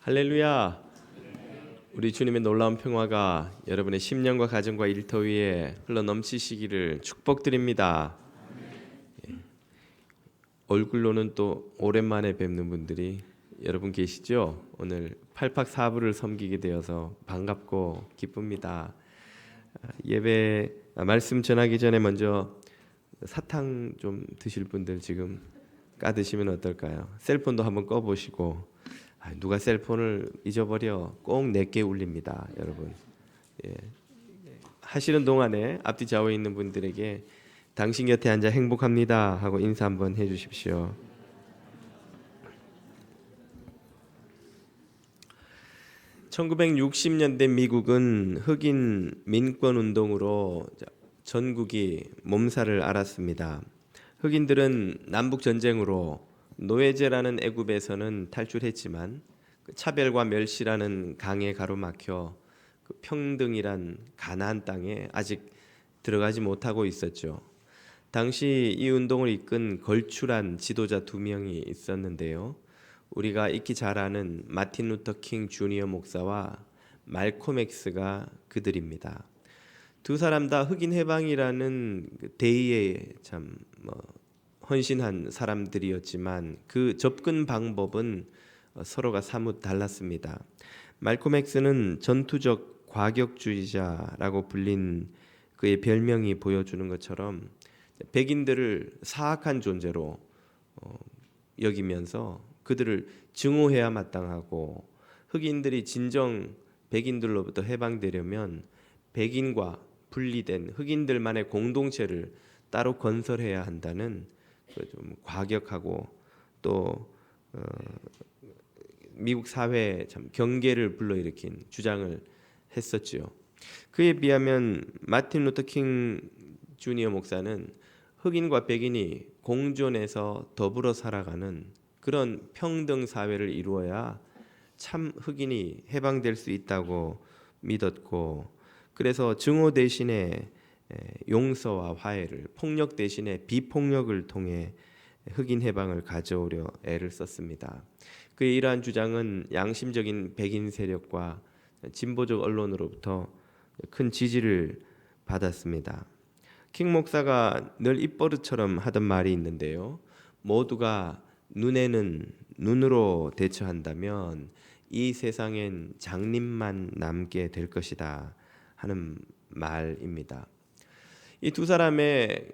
할렐루야. 우리 주님의 놀라운 평화가 여러분의 심령과 가정과 일터 위에 흘러넘치시기를 축복드립니다. 얼굴로는 또 오랜만에 뵙는 분들이 여러분 계시죠? 오늘 팔팍사부를 섬기게 되어서 반갑고 기쁩니다. 예배 말씀 전하기 전에 먼저 사탕 좀 드실 분들 지금 까드시면 어떨까요? 셀폰도 한번 꺼보시고, 누가 셀폰을 잊어버려 꼭 내게 울립니다, 여러분. 예. 하시는 동안에 앞뒤 좌우에 있는 분들에게 당신 곁에 앉아 행복합니다 하고 인사 한번 해주십시오. (1960년대) 미국은 흑인 민권 운동으로 전국이 몸살을 앓았습니다. 흑인들은 남북 전쟁으로 노예제라는 애굽에서는 탈출했지만 차별과 멸시라는 강에 가로막혀 평등이란 가나안 땅에 아직 들어가지 못하고 있었죠. 당시 이 운동을 이끈 걸출한 지도자 두 명이 있었는데요. 우리가 익히 잘 아는 마틴 루터 킹 주니어 목사와 말콤 X가 그들입니다. 두 사람 다 흑인 해방이라는 대의에 헌신한 사람들이었지만 그 접근 방법은 서로가 사뭇 달랐습니다. 말콤 X는 전투적 과격주의자라고 불린 그의 별명이 보여주는 것처럼 백인들을 사악한 존재로 여기면서 그들을 증오해야 마땅하고, 흑인들이 진정 백인들로부터 해방되려면 백인과 분리된 흑인들만의 공동체를 따로 건설해야 한다는 좀 과격하고 또 미국 사회에 참 경계를 불러일으킨 주장을 했었죠. 그에 비하면 마틴 루터 킹 주니어 목사는 흑인과 백인이 공존해서 더불어 살아가는 그런 평등 사회를 이루어야 참 흑인이 해방될 수 있다고 믿었고, 그래서 증오 대신에 용서와 화해를, 폭력 대신에 비폭력을 통해 흑인 해방을 가져오려 애를 썼습니다. 그의 이러한 주장은 양심적인 백인 세력과 진보적 언론으로부터 큰 지지를 받았습니다. 킹 목사가 늘 입버릇처럼 하던 말이 있는데요. 모두가 눈에는 눈으로 대처한다면 이 세상엔 장님만 남게 될 것이다 하는 말입니다. 이 두 사람의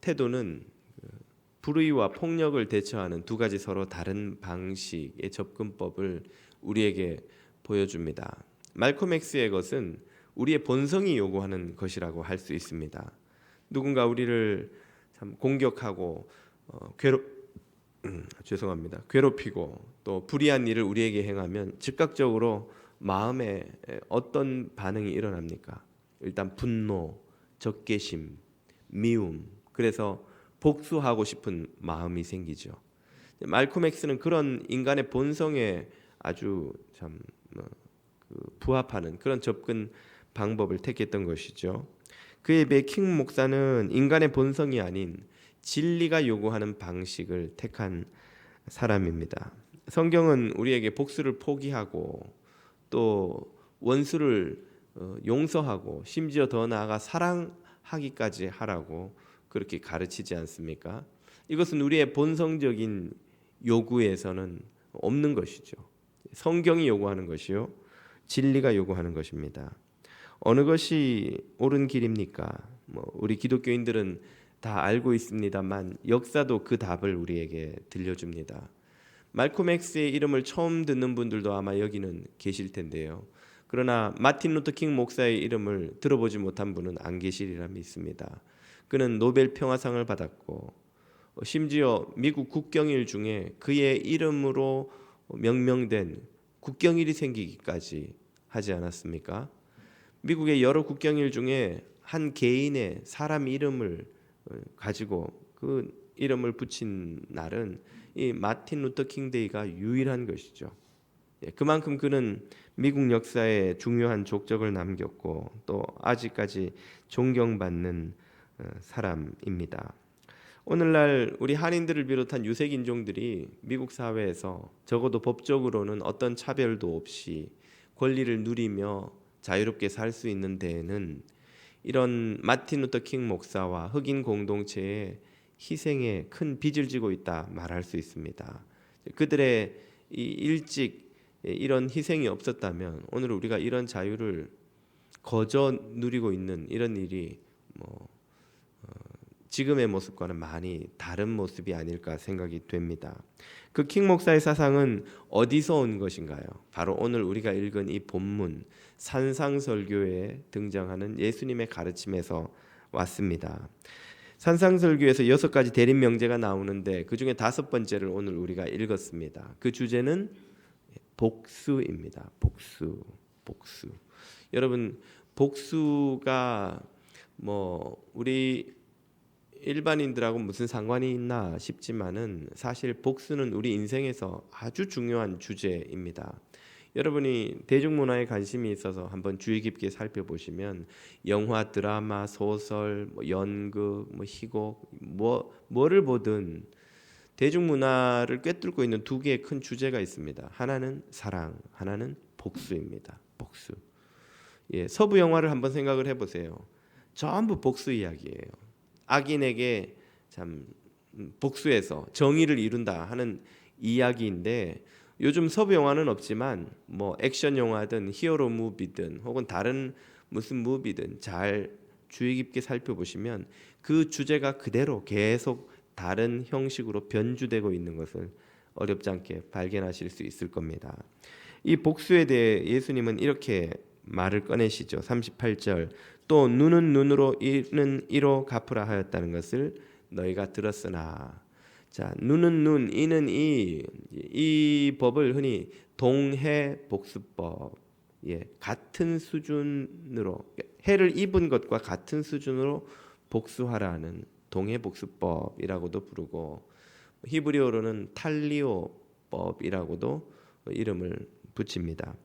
태도는 불의와 폭력을 대처하는 두 가지 서로 다른 방식의 접근법을 우리에게 보여줍니다. 말콤 X의 것은 우리의 본성이 요구하는 것이라고 할 수 있습니다. 누군가 우리를 참 공격하고 괴롭히고 또 불의한 일을 우리에게 행하면 즉각적으로 마음에 어떤 반응이 일어납니까? 일단 분노, 적개심, 미움, 그래서 복수하고 싶은 마음이 생기죠. 말콤 X는 그런 인간의 본성에 아주 부합하는 그런 접근 방법을 택했던 것이죠. 그에 비해 킹 목사는 인간의 본성이 아닌 진리가 요구하는 방식을 택한 사람입니다. 성경은 우리에게 복수를 포기하고 또 원수를 용서하고 심지어 더 나아가 사랑하기까지 하라고 그렇게 가르치지 않습니까? 이것은 우리의 본성적인 요구에서는 없는 것이죠. 성경이 요구하는 것이요, 진리가 요구하는 것입니다. 어느 것이 옳은 길입니까? 우리 기독교인들은 다 알고 있습니다만 역사도 그 답을 우리에게 들려줍니다. 말콤 X의 이름을 처음 듣는 분들도 아마 여기는 계실 텐데요. 그러나 마틴 루터 킹 목사의 이름을 들어보지 못한 분은 안 계시리라 믿습니다. 그는 노벨 평화상을 받았고 심지어 미국 국경일 중에 그의 이름으로 명명된 국경일이 생기기까지 하지 않았습니까? 미국의 여러 국경일 중에 한 개인의 사람 이름을 가지고 그 이름을 붙인 날은 이 마틴 루터 킹 데이가 유일한 것이죠. 그만큼 그는 미국 역사에 중요한 족적을 남겼고 또 아직까지 존경받는 사람입니다. 오늘날 우리 한인들을 비롯한 유색 인종들이 미국 사회에서 적어도 법적으로는 어떤 차별도 없이 권리를 누리며 자유롭게 살 수 있는 데에는 이런 마틴 루터 킹 목사와 흑인 공동체의 희생에 큰 빚을 지고 있다 말할 수 있습니다. 그들의 일찍 이런 희생이 없었다면 오늘 우리가 이런 자유를 거저 누리고 있는 이런 일이 지금의 모습과는 많이 다른 모습이 아닐까 생각이 됩니다. 그 킹 목사의 사상은 어디서 온 것인가요? 바로 오늘 우리가 읽은 이 본문 산상설교에 등장하는 예수님의 가르침에서 왔습니다. 산상설교에서 6가지 대립 명제가 나오는데 그중에 5번째를 오늘 우리가 읽었습니다. 그 주제는 복수입니다. 복수. 여러분, 복수가 우리 일반인들하고 무슨 상관이 있나 싶지만은 사실 복수는 우리 인생에서 아주 중요한 주제입니다. 여러분이 대중문화에 관심이 있어서 한번 주의 깊게 살펴보시면 영화, 드라마, 소설, 연극, 희곡 뭐를 보든 대중문화를 꿰뚫고 있는 2개의 큰 주제가 있습니다. 하나는 사랑, 하나는 복수입니다. 복수. 서부 영화를 한번 생각을 해보세요. 전부 복수 이야기예요. 악인에게 참 복수해서 정의를 이룬다 하는 이야기인데 요즘 서부 영화는 없지만 액션 영화든 히어로 무비든 혹은 다른 무슨 무비든 잘 주의 깊게 살펴보시면 그 주제가 그대로 계속 다른 형식으로 변주되고 있는 것을 어렵지 않게 발견하실 수 있을 겁니다. 이 복수에 대해 예수님은 이렇게 말을 꺼내시죠. 38절 또 눈은 눈으로 이는 이로 갚으라 하였다는 것을 너희가 들었으나 자 눈은 눈 이는 이 법을 흔히 동해복수법 같은 수준으로 해를 입은 것과 같은 수준으로 복수하라는 동해복수법이라고도 부르고 히브리어로는 탈리오법이라고도 이름을 붙입니다.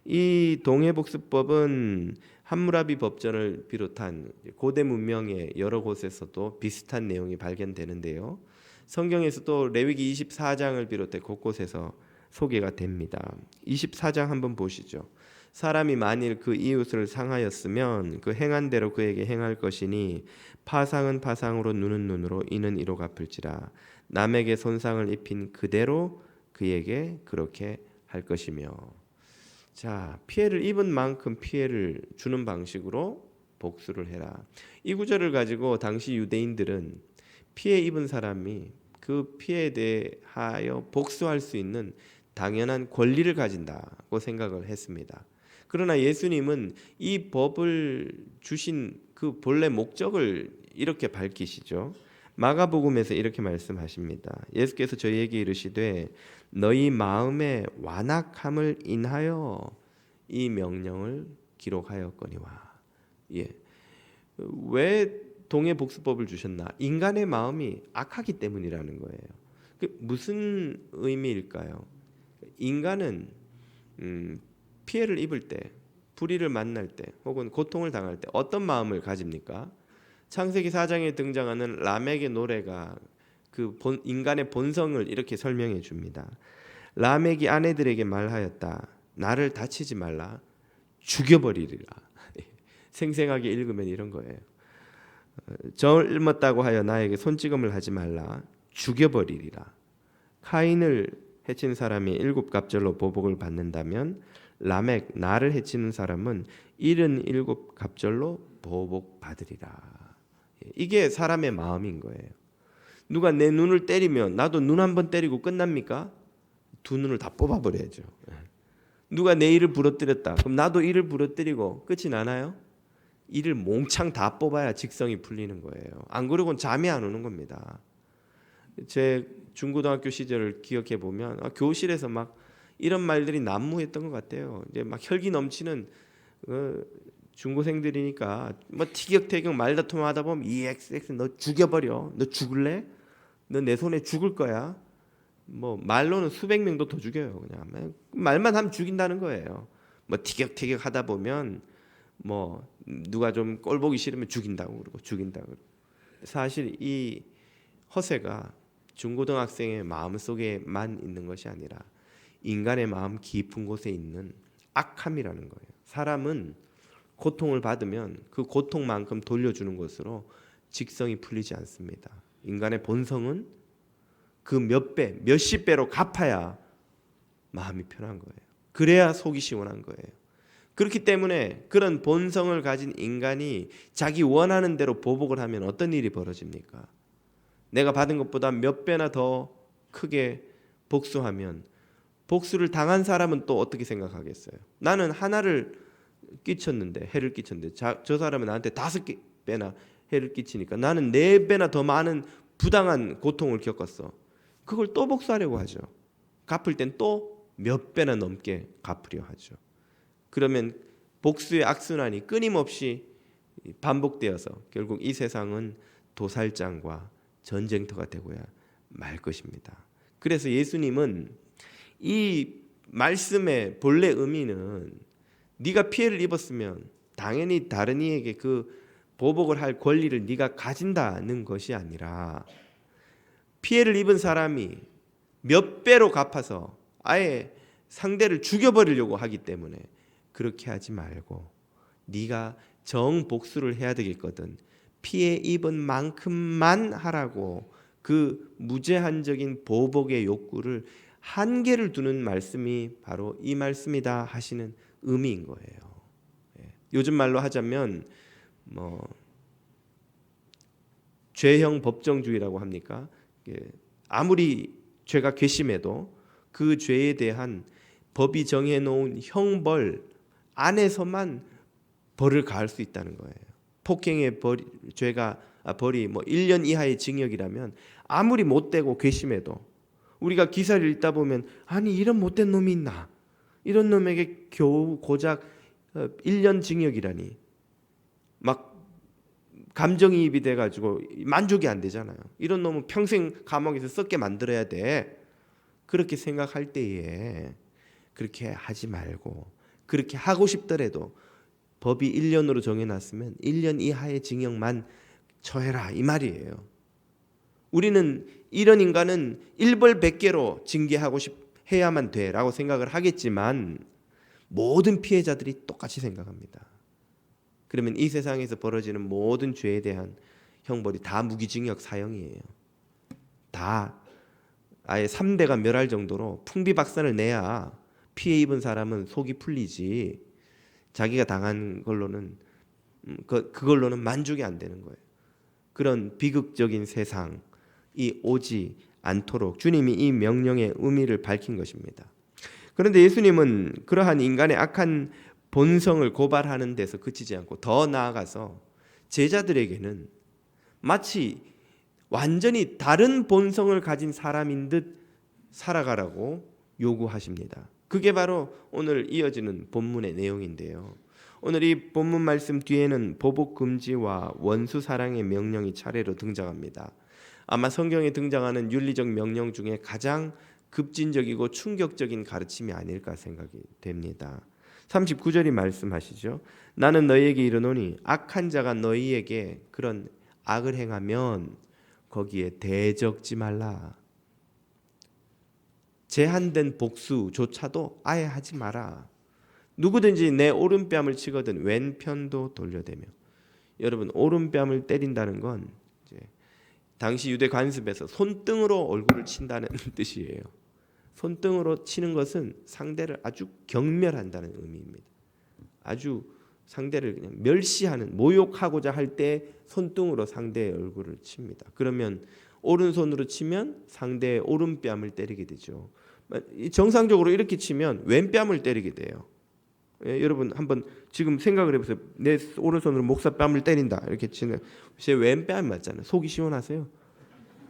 이 동해복수법은 함무라비 법전을 비롯한 고대 문명의 여러 곳에서도 비슷한 내용이 발견되는데요. 성경에서도 레위기 24장을 비롯해 곳곳에서 소개가 됩니다. 24장 한번 보시죠. 사람이 만일 그 이웃을 상하였으면 그 행한 대로 그에게 행할 것이니 파상은 파상으로 눈은 눈으로 이는 이로 갚을지라 남에게 손상을 입힌 그대로 그에게 그렇게 할 것이며 자 피해를 입은 만큼 피해를 주는 방식으로 복수를 해라. 이 구절을 가지고 당시 유대인들은 피해 입은 사람이 그 피해에 대하여 복수할 수 있는 당연한 권리를 가진다고 생각을 했습니다. 그러나 예수님은 이 법을 주신 그 본래 목적을 이렇게 밝히시죠. 마가복음에서 이렇게 말씀하십니다. 예수께서 저희에게 이르시되 너희 마음의 완악함을 인하여 이 명령을 기록하였거니와. 왜 동해복수법을 주셨나? 인간의 마음이 악하기 때문이라는 거예요. 그 무슨 의미일까요? 인간은 피해를 입을 때, 불의를 만날 때, 혹은 고통을 당할 때 어떤 마음을 가집니까? 창세기 4장에 등장하는 라멕의 노래가 그 인간의 본성을 이렇게 설명해 줍니다. 라멕이 아내들에게 말하였다. 나를 다치지 말라. 죽여버리리라. 생생하게 읽으면 이런 거예요. 젊었다고 하여 나에게 손찌검을 하지 말라. 죽여버리리라. 카인을 해친 사람이 7갑절로 보복을 받는다면 라멕 나를 해치는 사람은 77갑절로 보복받으리라. 이게 사람의 마음인 거예요. 누가 내 눈을 때리면 나도 눈 한 번 때리고 끝납니까? 2눈을 다 뽑아버려야죠. 누가 내 이를 부러뜨렸다. 그럼 나도 이를 부러뜨리고 끝이 나나요? 이를 몽창 다 뽑아야 직성이 풀리는 거예요. 안 그러고는 잠이 안 오는 겁니다. 제 중고등학교 시절을 기억해 보면 교실에서 막 이런 말들이 난무했던 것 같아요. 이제 막 혈기 넘치는 중고생들이니까 티격태격 말다툼하다 보면 EXX 너 죽여버려. 너 죽을래? 너 내 손에 죽을 거야. 말로는 수백 명도 더 죽여요. 그냥 말만 하면 죽인다는 거예요. 티격태격 하다 보면 누가 좀 꼴 보기 싫으면 죽인다고 그러고. 사실 이 허세가 중고등학생의 마음속에만 있는 것이 아니라 인간의 마음 깊은 곳에 있는 악함이라는 거예요. 사람은 고통을 받으면 그 고통만큼 돌려주는 것으로 직성이 풀리지 않습니다. 인간의 본성은 그 몇 배, 몇십 배로 갚아야 마음이 편한 거예요. 그래야 속이 시원한 거예요. 그렇기 때문에 그런 본성을 가진 인간이 자기 원하는 대로 보복을 하면 어떤 일이 벌어집니까? 내가 받은 것보다 몇 배나 더 크게 복수하면 복수를 당한 사람은 또 어떻게 생각하겠어요? 나는 하나를 끼쳤는데, 해를 끼쳤는데 저 사람은 나한테 5배나 해를 끼치니까 나는 4배나 더 많은 부당한 고통을 겪었어. 그걸 또 복수하려고 하죠. 갚을 땐 또 몇 배나 넘게 갚으려 하죠. 그러면 복수의 악순환이 끊임없이 반복되어서 결국 이 세상은 도살장과 전쟁터가 되고야 말 것입니다. 그래서 예수님은 이 말씀의 본래 의미는 네가 피해를 입었으면 당연히 다른 이에게 그 보복을 할 권리를 네가 가진다는 것이 아니라 피해를 입은 사람이 몇 배로 갚아서 아예 상대를 죽여버리려고 하기 때문에 그렇게 하지 말고 네가 정복수를 해야 되겠거든 피해 입은 만큼만 하라고 그 무제한적인 보복의 욕구를 한계를 두는 말씀이 바로 이 말씀이다 하시는 의미인 거예요. 요즘 말로 하자면 죄형 법정주의라고 합니까? 아무리 죄가 괘씸해도 그 죄에 대한 법이 정해놓은 형벌 안에서만 벌을 가할 수 있다는 거예요. 폭행의 죄가 벌이 1년 이하의 징역이라면 아무리 못되고 괘씸해도 우리가 기사를 읽다 보면 아니 이런 못된 놈이 있나? 이런 놈에게 겨우 고작 1년 징역이라니 막 감정이입이 돼가지고 만족이 안 되잖아요. 이런 놈은 평생 감옥에서 썩게 만들어야 돼. 그렇게 생각할 때에 그렇게 하지 말고 그렇게 하고 싶더라도 법이 1년으로 정해놨으면 1년 이하의 징역만 처해라 이 말이에요. 우리는 이런 인간은 일벌백계로 징계하고 해야만 돼라고 생각을 하겠지만 모든 피해자들이 똑같이 생각합니다. 그러면 이 세상에서 벌어지는 모든 죄에 대한 형벌이 다 무기징역 사형이에요. 다 아예 3대가 멸할 정도로 풍비박산을 내야 피해 입은 사람은 속이 풀리지 자기가 당한 걸로는 그걸로는 만족이 안 되는 거예요. 그런 비극적인 세상이 오지 않도록 주님이 이 명령의 의미를 밝힌 것입니다. 그런데 예수님은 그러한 인간의 악한 본성을 고발하는 데서 그치지 않고 더 나아가서 제자들에게는 마치 완전히 다른 본성을 가진 사람인 듯 살아가라고 요구하십니다. 그게 바로 오늘 이어지는 본문의 내용인데요. 오늘 이 본문 말씀 뒤에는 보복 금지와 원수 사랑의 명령이 차례로 등장합니다. 아마 성경에 등장하는 윤리적 명령 중에 가장 급진적이고 충격적인 가르침이 아닐까 생각이 됩니다. 39절이 말씀하시죠. 나는 너희에게 이르노니 악한 자가 너희에게 그런 악을 행하면 거기에 대적지 말라. 제한된 복수조차도 아예 하지 마라. 누구든지 내 오른뺨을 치거든 왼편도 돌려대며. 여러분 오른뺨을 때린다는 건 이제 당시 유대 관습에서 손등으로 얼굴을 친다는 뜻이에요. 손등으로 치는 것은 상대를 아주 경멸한다는 의미입니다. 아주 상대를 그냥 멸시하는 모욕하고자 할 때 손등으로 상대의 얼굴을 칩니다. 그러면 오른손으로 치면 상대의 오른뺨을 때리게 되죠. 정상적으로 이렇게 치면 왼뺨을 때리게 돼요. 여러분 한번 지금 생각을 해보세요. 내 오른손으로 목사뺨을 때린다 이렇게 치는 제 왼뺨 맞잖아요. 속이 시원하세요?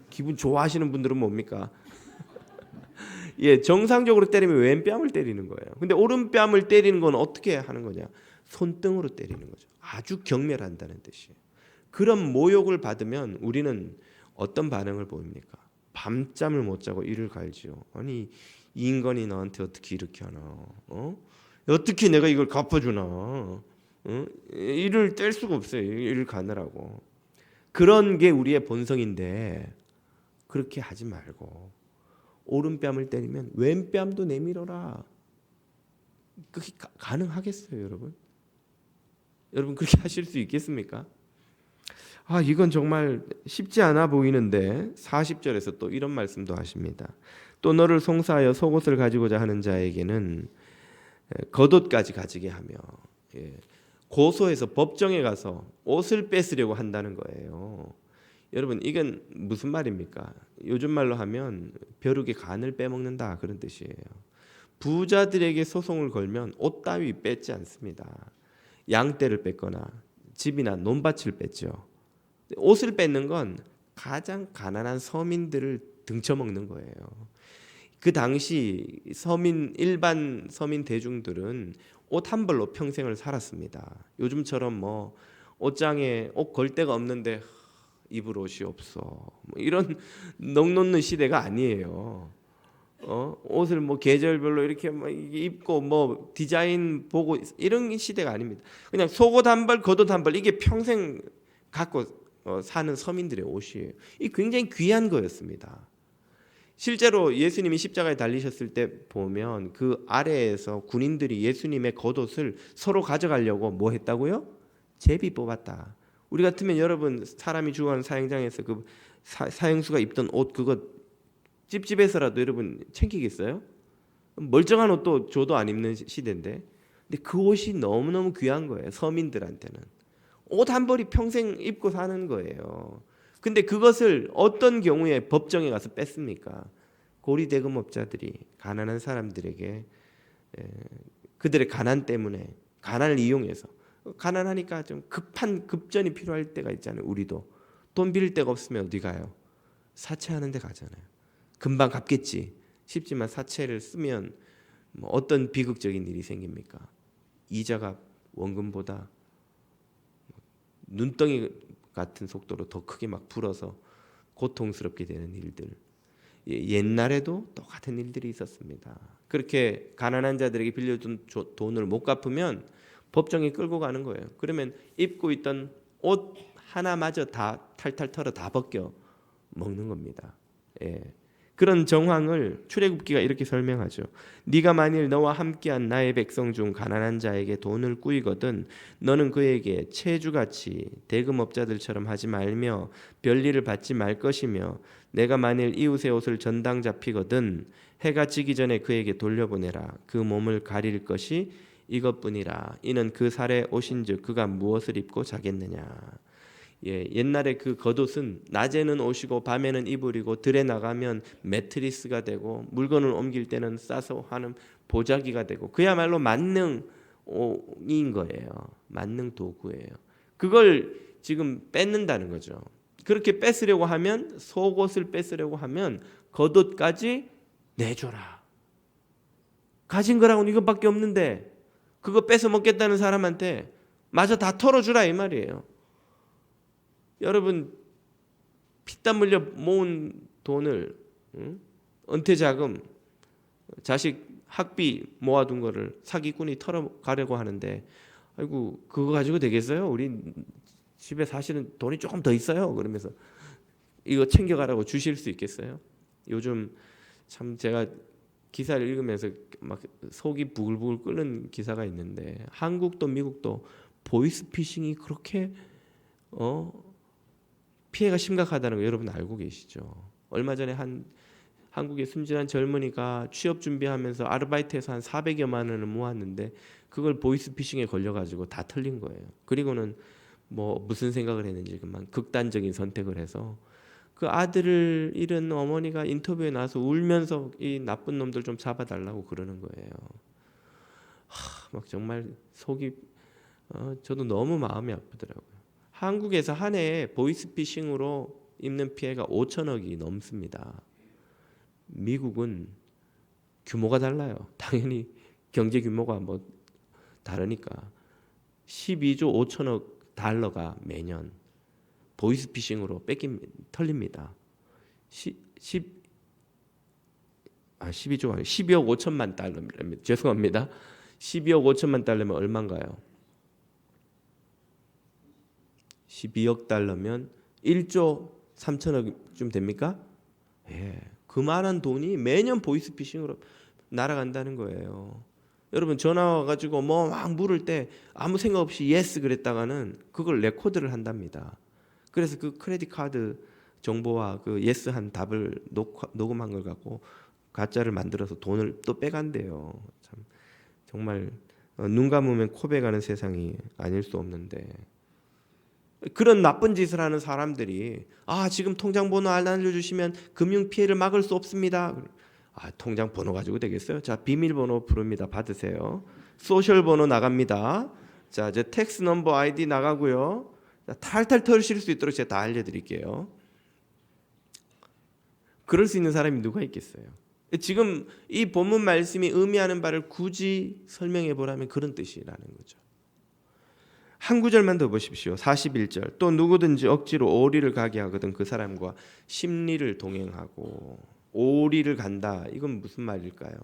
기분 좋아하시는 분들은 뭡니까? 예, 정상적으로 때리면 왼뺨을 때리는 거예요. 근데 오른뺨을 때리는 건 어떻게 하는 거냐? 손등으로 때리는 거죠. 아주 경멸한다는 뜻이에요. 그런 모욕을 받으면 우리는 어떤 반응을 보입니까? 밤잠을 못 자고 이를 갈지요. 아니 이 인간이 나한테 어떻게 이렇게 하나? 어떻게 내가 이걸 갚아주나? 이를 뗄 수가 없어요. 이를 가느라고. 그런 게 우리의 본성인데 그렇게 하지 말고 오른뺨을 때리면 왼뺨도 내밀어라. 그게 가능하겠어요, 여러분? 여러분 그렇게 하실 수 있겠습니까? 이건 정말 쉽지 않아 보이는데 40절에서 또 이런 말씀도 하십니다. 또 너를 송사하여 속옷을 가지고자 하는 자에게는 겉옷까지 가지게 하며, 고소해서 법정에 가서 옷을 뺏으려고 한다는 거예요. 여러분 이건 무슨 말입니까? 요즘 말로 하면 벼룩의 간을 빼먹는다 그런 뜻이에요. 부자들에게 소송을 걸면 옷 따위 뺏지 않습니다. 양떼를 뺏거나 집이나 논밭을 뺏죠. 옷을 뺏는 건 가장 가난한 서민들을 등쳐먹는 거예요. 그 당시 일반 서민 대중들은 옷 한 벌로 평생을 살았습니다. 요즘처럼 뭐 옷장에 옷 걸 데가 없는데 입을 옷이 없어, 뭐 이런 넋놓는 시대가 아니에요. 옷을 뭐 계절별로 이렇게 뭐 입고 뭐 디자인 보고 이런 시대가 아닙니다. 그냥 속옷 한 벌, 겉옷 한 벌, 이게 평생 갖고 사는 서민들의 옷이에요. 이 굉장히 귀한 거였습니다. 실제로 예수님이 십자가에 달리셨을 때 보면 그 아래에서 군인들이 예수님의 겉옷을 서로 가져가려고 뭐 했다고요? 제비 뽑았다. 우리 같으면 여러분 사람이 죽어가는 사형장에서 그 사형수가 입던 옷 그거 찝찝해서라도 여러분 챙기겠어요? 멀쩡한 옷도 줘도 안 입는 시대인데, 근데 그 옷이 너무너무 귀한 거예요. 서민들한테는 옷 한 벌이 평생 입고 사는 거예요. 근데 그것을 어떤 경우에 법정에 가서 뺐습니까? 고리대금업자들이 가난한 사람들에게 그들의 가난 때문에, 가난을 이용해서, 가난하니까 좀 급한 급전이 필요할 때가 있잖아요. 우리도 돈 빌릴 데가 없으면 어디 가요? 사채하는 데 가잖아요. 금방 갚겠지 싶지만 사채를 쓰면 뭐 어떤 비극적인 일이 생깁니까? 이자가 원금보다 눈덩이 같은 속도로 더 크게 막 불어서 고통스럽게 되는 일들. 옛날에도 똑같은 일들이 있었습니다. 그렇게 가난한 자들에게 빌려준 돈을 못 갚으면 법정에 끌고 가는 거예요. 그러면 입고 있던 옷 하나마저 다 탈탈 털어 다 벗겨 먹는 겁니다. 그런 정황을 출애굽기가 이렇게 설명하죠. 네가 만일 너와 함께한 나의 백성 중 가난한 자에게 돈을 꾸이거든 너는 그에게 채주같이 대금업자들처럼 하지 말며 별일을 받지 말 것이며, 내가 만일 이웃의 옷을 전당 잡히거든 해가 지기 전에 그에게 돌려보내라. 그 몸을 가릴 것이 이것뿐이라. 이는 그 살에 오신즉 그가 무엇을 입고 자겠느냐. 옛날에 그 겉옷은 낮에는 옷이고 밤에는 이불이고 들에 나가면 매트리스가 되고 물건을 옮길 때는 싸서 하는 보자기가 되고 그야말로 만능인 거예요. 만능 도구예요. 그걸 지금 뺏는다는 거죠. 그렇게 뺏으려고 하면, 속옷을 뺏으려고 하면 겉옷까지 내줘라. 가진 거라고는 이것밖에 없는데 그거 뺏어 먹겠다는 사람한테 마저 다 털어주라 이 말이에요. 여러분 피땀 흘려 모은 돈을, 은퇴자금, 자식 학비 모아둔 거를 사기꾼이 털어가려고 하는데, 아이고 그거 가지고 되겠어요? 우리 집에 사실은 돈이 조금 더 있어요. 그러면서 이거 챙겨가라고 주실 수 있겠어요? 요즘 참 제가 기사를 읽으면서 막 속이 부글부글 끓는 기사가 있는데, 한국도 미국도 보이스피싱이 그렇게 피해가 심각하다는 거 여러분 알고 계시죠? 얼마 전에 한국의 순진한 젊은이가 취업 준비하면서 아르바이트해서 한 400여만 원을 모았는데 그걸 보이스피싱에 걸려가지고 다 털린 거예요. 그리고는 뭐 무슨 생각을 했는지 그만 극단적인 선택을 해서 그 아들을 잃은 어머니가 인터뷰에 나와서 울면서 이 나쁜 놈들 좀 잡아달라고 그러는 거예요. 막 정말 속이 저도 너무 마음이 아프더라고요. 한국에서 한 해에 보이스피싱으로 입는 피해가 5천억이 넘습니다. 미국은 규모가 달라요. 당연히 경제 규모가 뭐 다르니까 12조 5천억 달러가 매년 보이스피싱으로 털립니다. 12조 아니 12억 5천만 달러입니다. 죄송합니다. 12억 5천만 달러면 얼마인가요? 12억 달러면 1조 3천억쯤 됩니까? 예, 그만한 돈이 매년 보이스피싱으로 날아간다는 거예요. 여러분 전화 와가지고 뭐 막 물을 때 아무 생각 없이 예스 그랬다가는 그걸 레코드를 한답니다. 그래서 그 크레딧 카드 정보와 그 예스한 답을 녹음한 걸 갖고 가짜를 만들어서 돈을 또 빼간대요. 참 정말 눈 감으면 코 베가는 세상이 아닐 수 없는데 그런 나쁜 짓을 하는 사람들이 지금 통장 번호 알려주시면 금융 피해를 막을 수 없습니다. 통장 번호 가지고 되겠어요? 자, 비밀번호 부릅니다. 받으세요. 소셜 번호 나갑니다. 자, 이제 텍스 넘버 아이디 나가고요. 자, 탈탈 털실 수 있도록 제가 다 알려드릴게요. 그럴 수 있는 사람이 누가 있겠어요? 지금 이 본문 말씀이 의미하는 바를 굳이 설명해 보라면 그런 뜻이라는 거죠. 한 구절만 더 보십시오. 41절. 또 누구든지 억지로 오리를 가게 하거든 그 사람과 심리를 동행하고. 오리를 간다. 이건 무슨 말일까요?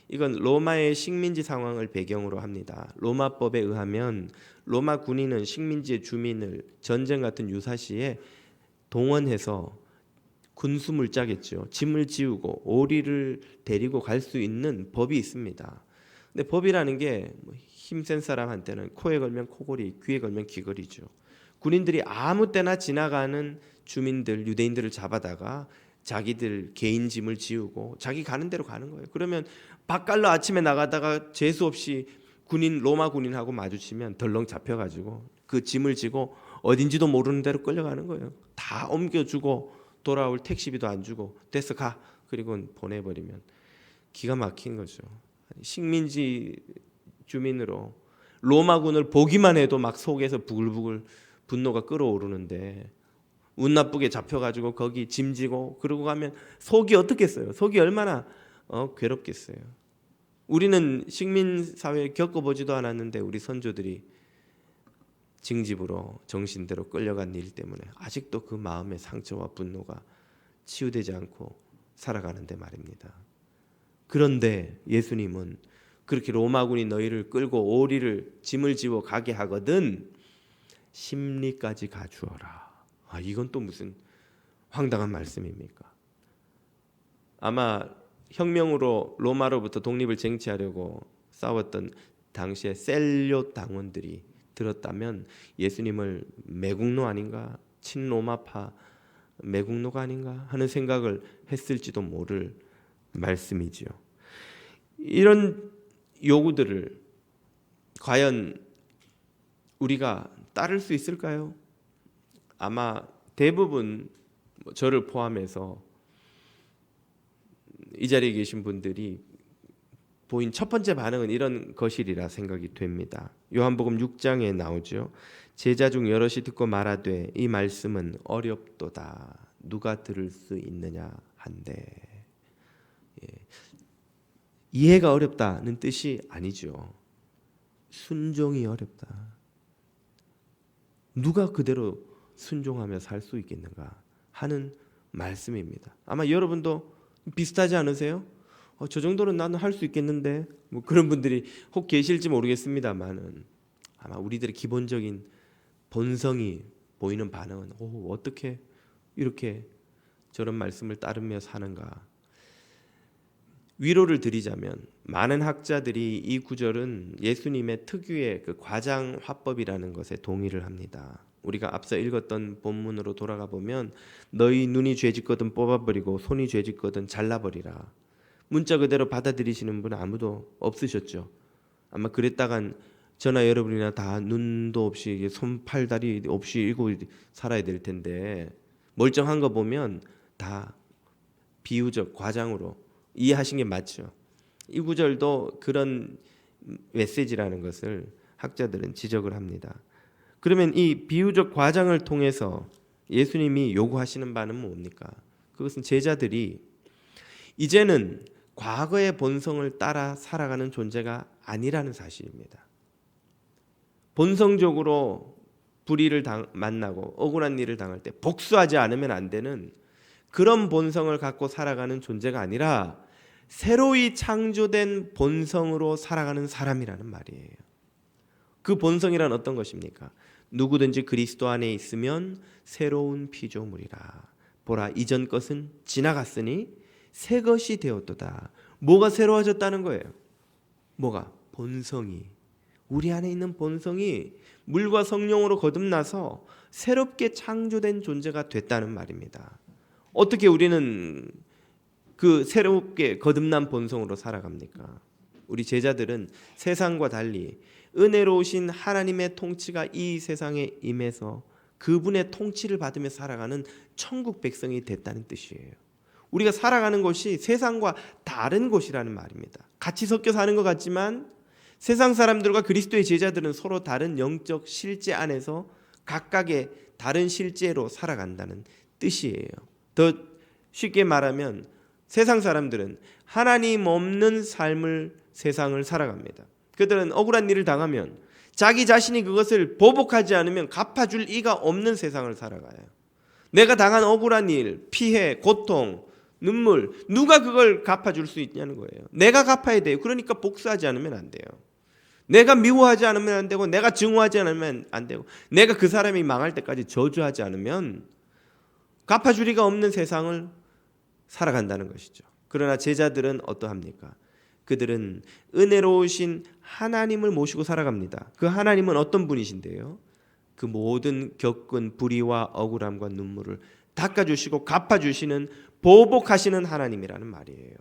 이건 로마의 식민지 상황을 배경으로 합니다. 로마법에 의하면 로마 군인은 식민지의 주민을 전쟁 같은 유사시에 동원해서 군수물 짜겠죠. 짐을 지우고 오리를 데리고 갈 수 있는 법이 있습니다. 근데 법이라는 게 힘센 사람한테는 코에 걸면 코골이, 귀에 걸면 귀걸이죠. 군인들이 아무 때나 지나가는 주민들, 유대인들을 잡아다가 자기들 개인 짐을 지우고 자기 가는 대로 가는 거예요. 그러면 밭갈러 아침에 나가다가 재수 없이 로마 군인하고 마주치면 덜렁 잡혀가지고 그 짐을 지고 어딘지도 모르는 데로 끌려가는 거예요. 다 옮겨주고 돌아올 택시비도 안 주고 됐어 가. 그리고 보내버리면 기가 막힌 거죠. 식민지 주민으로 로마군을 보기만 해도 막 속에서 부글부글 분노가 끓어오르는데 운 나쁘게 잡혀가지고 거기 짐지고 그러고 가면 속이 어떻겠어요? 속이 얼마나 괴롭겠어요. 우리는 식민사회 겪어보지도 않았는데 우리 선조들이 징집으로 정신대로 끌려간 일 때문에 아직도 그 마음의 상처와 분노가 치유되지 않고 살아가는데 말입니다. 그런데 예수님은 그렇게 로마군이 너희를 끌고 오리를 짐을 지워 가게 하거든 심리까지 가주어라. 이건 또 무슨 황당한 말씀입니까? 아마 혁명으로 로마로부터 독립을 쟁취하려고 싸웠던 당시의 셀료 당원들이 들었다면 예수님을 매국노 아닌가, 친로마파 매국노가 아닌가 하는 생각을 했을지도 모를 말씀이지요. 이런 요구들을 과연 우리가 따를 수 있을까요? 아마 대부분 저를 포함해서 이 자리에 계신 분들이 보인 첫 번째 반응은 이런 것이리라 생각이 됩니다. 요한복음 6장에 나오죠. 제자 중 여럿이 듣고 말하되 이 말씀은 어렵도다. 누가 들을 수 있느냐 한데 이해가 어렵다는 뜻이 아니죠. 순종이 어렵다. 누가 그대로 순종하며 살 수 있겠는가 하는 말씀입니다. 아마 여러분도 비슷하지 않으세요? 저 정도는 나는 할 수 있겠는데 뭐 그런 분들이 혹 계실지 모르겠습니다만은 아마 우리들의 기본적인 본성이 보이는 반응은 어떻게 이렇게 저런 말씀을 따르며 사는가. 위로를 드리자면 많은 학자들이 이 구절은 예수님의 특유의 그 과장 화법이라는 것에 동의를 합니다. 우리가 앞서 읽었던 본문으로 돌아가 보면 너희 눈이 죄짓거든 뽑아버리고 손이 죄짓거든 잘라버리라. 문자 그대로 받아들이시는 분은 아무도 없으셨죠. 아마 그랬다간 저나 여러분이나 다 눈도 없이 손, 팔, 다리 없이 읽고 살아야 될 텐데 멀쩡한 거 보면 다 비유적 과장으로 이해하신 게 맞죠. 이 구절도 그런 메시지라는 것을 학자들은 지적을 합니다. 그러면 이 비유적 과장을 통해서 예수님이 요구하시는 바는 뭡니까? 그것은 제자들이 이제는 과거의 본성을 따라 살아가는 존재가 아니라는 사실입니다. 본성적으로 불의를 만나고 억울한 일을 당할 때 복수하지 않으면 안 되는 그런 본성을 갖고 살아가는 존재가 아니라 새로이 창조된 본성으로 살아가는 사람이라는 말이에요. 그 본성이란 어떤 것입니까? 누구든지 그리스도 안에 있으면 새로운 피조물이라. 보라 이전 것은 지나갔으니 새 것이 되었도다. 뭐가 새로워졌다는 거예요? 뭐가? 본성이. 우리 안에 있는 본성이 물과 성령으로 거듭나서 새롭게 창조된 존재가 됐다는 말입니다. 어떻게 우리는 그 새롭게 거듭난 본성으로 살아갑니까? 우리 제자들은 세상과 달리 은혜로우신 하나님의 통치가 이 세상에 임해서 그분의 통치를 받으며 살아가는 천국 백성이 됐다는 뜻이에요. 우리가 살아가는 곳이 세상과 다른 곳이라는 말입니다. 같이 섞여 사는 것 같지만 세상 사람들과 그리스도의 제자들은 서로 다른 영적 실제 안에서 각각의 다른 실제로 살아간다는 뜻이에요. 더 쉽게 말하면 세상 사람들은 하나님 없는 삶을 세상을 살아갑니다. 그들은 억울한 일을 당하면 자기 자신이 그것을 보복하지 않으면 갚아줄 이가 없는 세상을 살아가요. 내가 당한 억울한 일, 피해, 고통, 눈물, 누가 그걸 갚아줄 수 있냐는 거예요. 내가 갚아야 돼요. 그러니까 복수하지 않으면 안 돼요. 내가 미워하지 않으면 안 되고, 내가 증오하지 않으면 안 되고, 내가 그 사람이 망할 때까지 저주하지 않으면 갚아줄 이가 없는 세상을 살아간다는 것이죠. 그러나 제자들은 어떠합니까? 그들은 은혜로우신 하나님을 모시고 살아갑니다. 그 하나님은 어떤 분이신데요? 그 모든 겪은 불의와 억울함과 눈물을 닦아주시고 갚아주시는 보복하시는 하나님이라는 말이에요.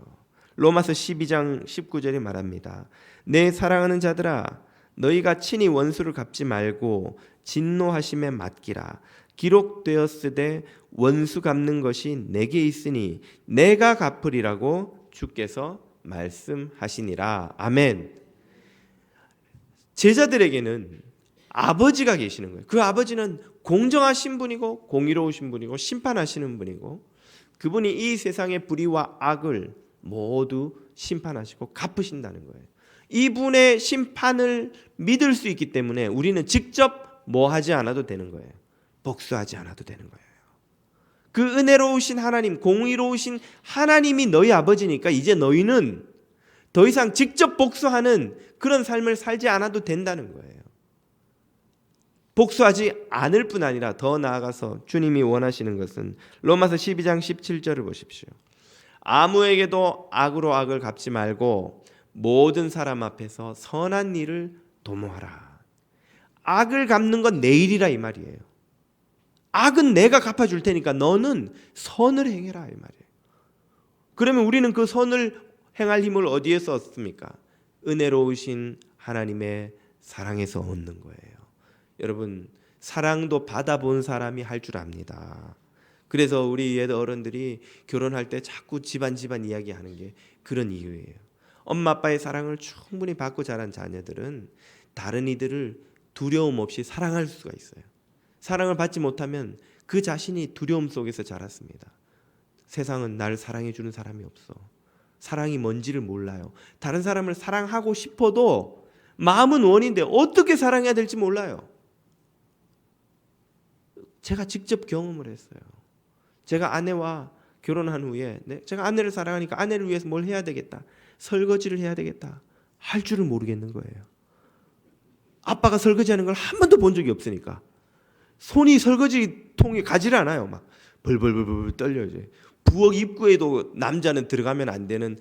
로마서 12장 19절에 말합니다. 내 사랑하는 자들아, 너희가 친히 원수를 갚지 말고 진노하심에 맡기라. 기록되었으되 원수 갚는 것이 내게 있으니 내가 갚으리라고 주께서 말씀하시니라. 아멘. 제자들에게는 아버지가 계시는 거예요. 그 아버지는 공정하신 분이고 공의로우신 분이고 심판하시는 분이고, 그분이 이 세상의 불의와 악을 모두 심판하시고 갚으신다는 거예요. 이분의 심판을 믿을 수 있기 때문에 우리는 직접 뭐 하지 않아도 되는 거예요. 복수하지 않아도 되는 거예요. 그 은혜로우신 하나님, 공의로우신 하나님이 너희 아버지니까 이제 너희는 더 이상 직접 복수하는 그런 삶을 살지 않아도 된다는 거예요. 복수하지 않을 뿐 아니라 더 나아가서 주님이 원하시는 것은 로마서 12장 17절을 보십시오. 아무에게도 악으로 악을 갚지 말고 모든 사람 앞에서 선한 일을 도모하라. 악을 갚는 건 내일이라 이 말이에요. 악은 내가 갚아줄 테니까 너는 선을 행해라 이 말이에요. 그러면 우리는 그 선을 행할 힘을 어디에서 얻습니까? 은혜로우신 하나님의 사랑에서 얻는 거예요. 여러분, 사랑도 받아본 사람이 할 줄 압니다. 그래서 우리 옛 어른들이 결혼할 때 자꾸 집안 이야기하는 게 그런 이유예요. 엄마 아빠의 사랑을 충분히 받고 자란 자녀들은 다른 이들을 두려움 없이 사랑할 수가 있어요. 사랑을 받지 못하면 그 자신이 두려움 속에서 자랐습니다. 세상은 나를 사랑해 주는 사람이 없어. 사랑이 뭔지를 몰라요. 다른 사람을 사랑하고 싶어도 마음은 원인데 어떻게 사랑해야 될지 몰라요. 제가 직접 경험을 했어요. 제가 아내와 결혼한 후에 제가 아내를 사랑하니까 아내를 위해서 뭘 해야 되겠다. 설거지를 해야 되겠다. 할 줄을 모르겠는 거예요. 아빠가 설거지하는 걸 한 번도 본 적이 없으니까 손이 설거지 통에 가지를 않아요. 막 벌벌 떨려요. 이제 부엌 입구에도 남자는 들어가면 안 되는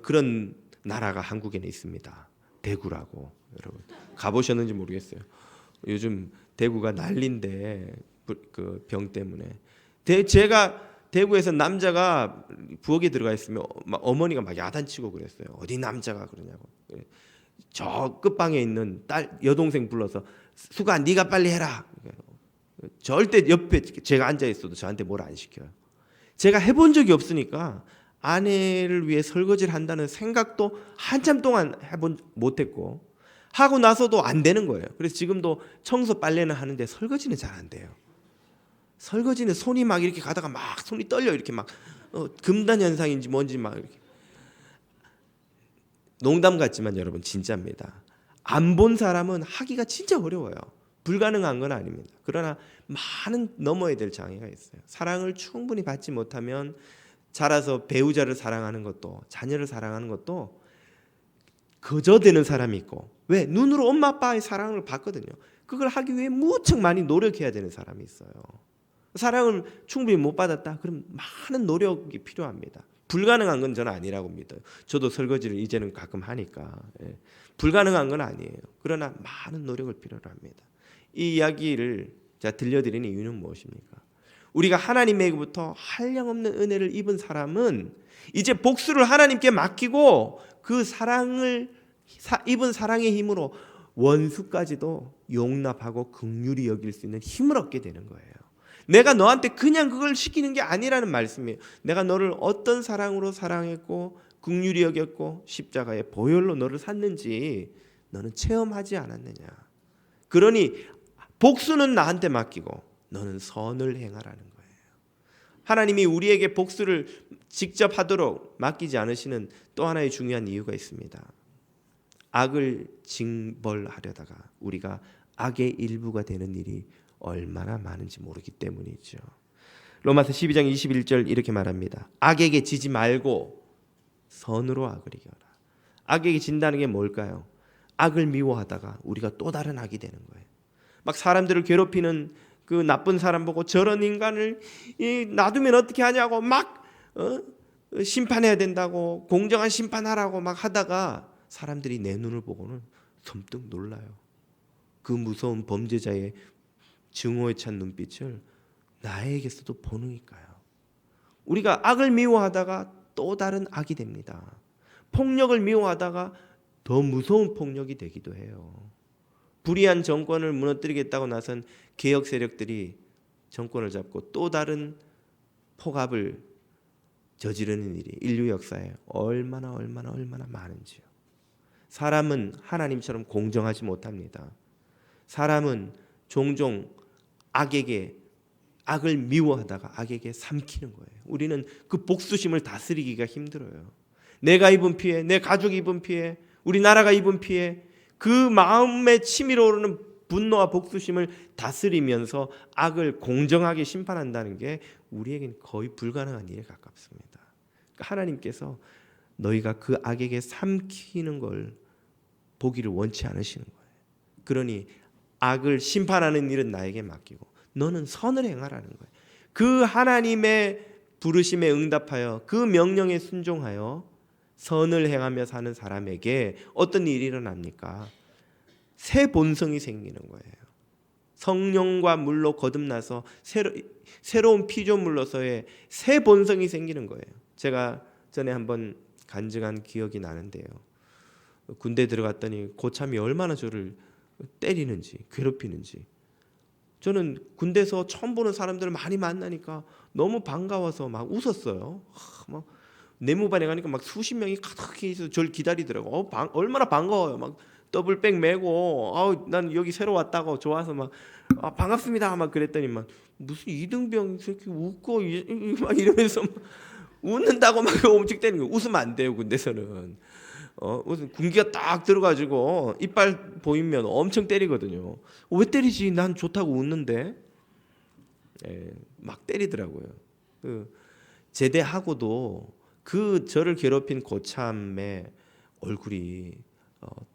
그런 나라가 한국에는 있습니다. 대구라고. 여러분 가보셨는지 모르겠어요. 요즘 대구가 난리인데 그 병 때문에 제가 대구에서 남자가 부엌에 들어가 있으면 어머니가 막 야단치고 그랬어요. 어디 남자가 그러냐고. 저 끝방에 있는 딸 여동생 불러서 수가 네가 빨리 해라. 절대 옆에 제가 앉아 있어도 저한테 뭘 안 시켜요. 제가 해본 적이 없으니까 아내를 위해 설거지를 한다는 생각도 한참 동안 못했고 하고 나서도 안 되는 거예요. 그래서 지금도 청소 빨래는 하는데 설거지는 잘 안 돼요. 설거지는 손이 막 이렇게 가다가 막 손이 떨려 이렇게 막 금단 현상인지 뭔지 막 이렇게. 농담 같지만 여러분 진짜입니다. 안 본 사람은 하기가 진짜 어려워요. 불가능한 건 아닙니다. 그러나 많은 넘어야 될 장애가 있어요. 사랑을 충분히 받지 못하면 자라서 배우자를 사랑하는 것도 자녀를 사랑하는 것도 거저되는 사람이 있고, 왜? 눈으로 엄마 아빠의 사랑을 받거든요. 그걸 하기 위해 무척 많이 노력해야 되는 사람이 있어요. 사랑을 충분히 못 받았다. 그럼 많은 노력이 필요합니다. 불가능한 건 저는 아니라고 믿어요. 저도 설거지를 이제는 가끔 하니까 불가능한 건 아니에요. 그러나 많은 노력을 필요로 합니다. 이 이야기를 제가 들려드리는 이유는 무엇입니까? 우리가 하나님에게부터 한량없는 은혜를 입은 사람은 이제 복수를 하나님께 맡기고 그 사랑을 입은 사랑의 힘으로 원수까지도 용납하고 긍휼히 여길 수 있는 힘을 얻게 되는 거예요. 내가 너한테 그냥 그걸 시키는 게 아니라는 말씀이에요. 내가 너를 어떤 사랑으로 사랑했고 긍휼히 여겼고 십자가의 보혈로 너를 샀는지 너는 체험하지 않았느냐. 그러니 복수는 나한테 맡기고 너는 선을 행하라는 거예요. 하나님이 우리에게 복수를 직접 하도록 맡기지 않으시는 또 하나의 중요한 이유가 있습니다. 악을 징벌하려다가 우리가 악의 일부가 되는 일이 얼마나 많은지 모르기 때문이죠. 로마서 12장 21절 이렇게 말합니다. 악에게 지지 말고 선으로 악을 이겨라. 악에게 진다는 게 뭘까요? 악을 미워하다가 우리가 또 다른 악이 되는 거예요. 막 사람들을 괴롭히는 그 나쁜 사람 보고 저런 인간을 놔두면 어떻게 하냐고 막 심판해야 된다고 공정한 심판하라고 막 하다가 사람들이 내 눈을 보고는 섬뜩 놀라요. 그 무서운 범죄자의 증오에 찬 눈빛을 나에게서도 보느니까요. 우리가 악을 미워하다가 또 다른 악이 됩니다. 폭력을 미워하다가 더 무서운 폭력이 되기도 해요. 불의한 정권을 무너뜨리겠다고 나선 개혁 세력들이 정권을 잡고 또 다른 폭압을 저지르는 일이 인류 역사에 얼마나 많은지요. 사람은 하나님처럼 공정하지 못합니다. 사람은 종종 악을 미워하다가 악에게 삼키는 거예요. 우리는 그 복수심을 다스리기가 힘들어요. 내가 입은 피해, 내 가족이 입은 피해, 우리 나라가 입은 피해, 그 마음에 치밀어 오르는 분노와 복수심을 다스리면서 악을 공정하게 심판한다는 게 우리에겐 거의 불가능한 일에 가깝습니다. 그러니까 하나님께서 너희가 그 악에게 삼키는 걸 보기를 원치 않으시는 거예요. 그러니 악을 심판하는 일은 나에게 맡기고 너는 선을 행하라는 거예요. 그 하나님의 부르심에 응답하여 그 명령에 순종하여 선을 행하며 사는 사람에게 어떤 일이 일어납니까? 새 본성이 생기는 거예요. 성령과 물로 거듭나서 새로운 피조물로서의 새 본성이 생기는 거예요. 제가 전에 한번 간증한 기억이 나는데요. 군대 들어갔더니 고참이 얼마나 저를 때리는지 괴롭히는지. 저는 군대에서 처음 보는 사람들을 많이 만나니까 너무 반가워서 막 웃었어요. 막 내무반에 가니까 막 수십 명이 가득히 있어서 저를 기다리더라고. 얼마나 반가워요. 막 더블백 메고 난 여기 새로 왔다고 좋아서 막 반갑습니다 막 그랬더니만 무슨 이등병 이렇게 웃고 막 이러면서 막 웃는다고 막 엄청 때리는 거. 웃으면 안 돼요 군대에서는. 무슨 군기가 딱 들어가지고 이빨 보이면 엄청 때리거든요. 왜 때리지? 난 좋다고 웃는데. 막 때리더라고요. 제대하고도 그 저를 괴롭힌 고참의 얼굴이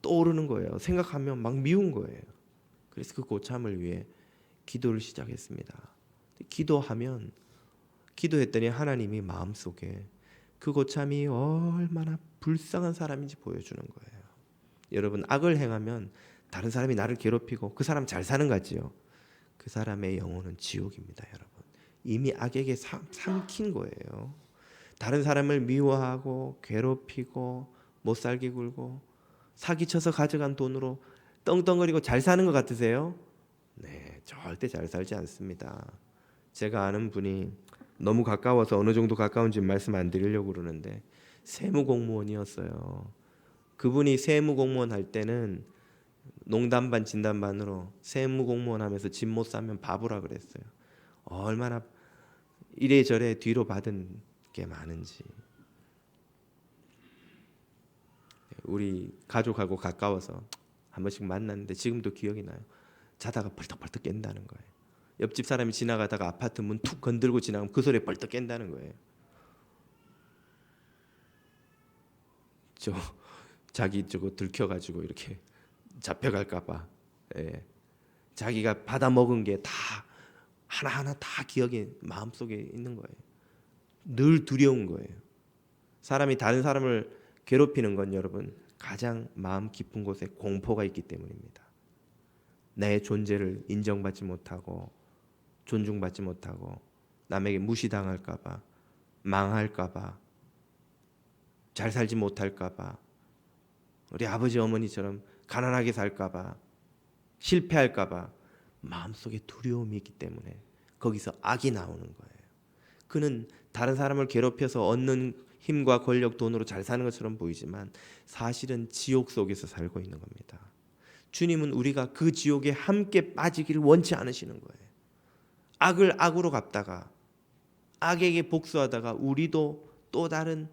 떠오르는 거예요. 생각하면 막 미운 거예요. 그래서 그 고참을 위해 기도를 시작했습니다. 기도했더니 하나님이 마음속에 그 고참이 얼마나 불쌍한 사람인지 보여주는 거예요. 여러분, 악을 행하면 다른 사람이 나를 괴롭히고 그 사람 잘 사는 것 같지요. 그 사람의 영혼은 지옥입니다. 여러분, 이미 악에게 삼킨 거예요. 다른 사람을 미워하고 괴롭히고 못살게 굴고 사기쳐서 가져간 돈으로 떵떵거리고 잘 사는 것 같으세요? 네, 절대 잘 살지 않습니다. 제가 아는 분이 너무 가까워서 어느 정도 가까운지 말씀 안 드리려고 그러는데 세무공무원이었어요. 그분이 세무공무원 할 때는 농담 반 진담 반으로 세무공무원 하면서 집 못 사면 바보라 그랬어요. 얼마나 이래저래 뒤로 받은 게 많은지. 우리 가족하고 가까워서 한 번씩 만났는데 지금도 기억이 나요. 자다가 벌떡벌떡 깬다는 거예요. 옆집 사람이 지나가다가 아파트 문 툭 건들고 지나가면 그 소리에 벌떡 깬다는 거예요. 자기 저거 들켜가지고 이렇게 잡혀갈까봐. 자기가 받아 먹은 게 다 하나하나 다 기억에 마음속에 있는 거예요. 늘 두려운 거예요. 사람이 다른 사람을 괴롭히는 건 여러분 가장 마음 깊은 곳에 공포가 있기 때문입니다. 내 존재를 인정받지 못하고 존중받지 못하고 남에게 무시당할까 봐, 망할까 봐, 잘 살지 못할까 봐, 우리 아버지 어머니처럼 가난하게 살까 봐, 실패할까 봐 마음속에 두려움이 있기 때문에 거기서 악이 나오는 거예요. 그는 다른 사람을 괴롭혀서 얻는 힘과 권력, 돈으로 잘 사는 것처럼 보이지만 사실은 지옥 속에서 살고 있는 겁니다. 주님은 우리가 그 지옥에 함께 빠지기를 원치 않으시는 거예요. 악을 악으로 갚다가 악에게 복수하다가 우리도 또 다른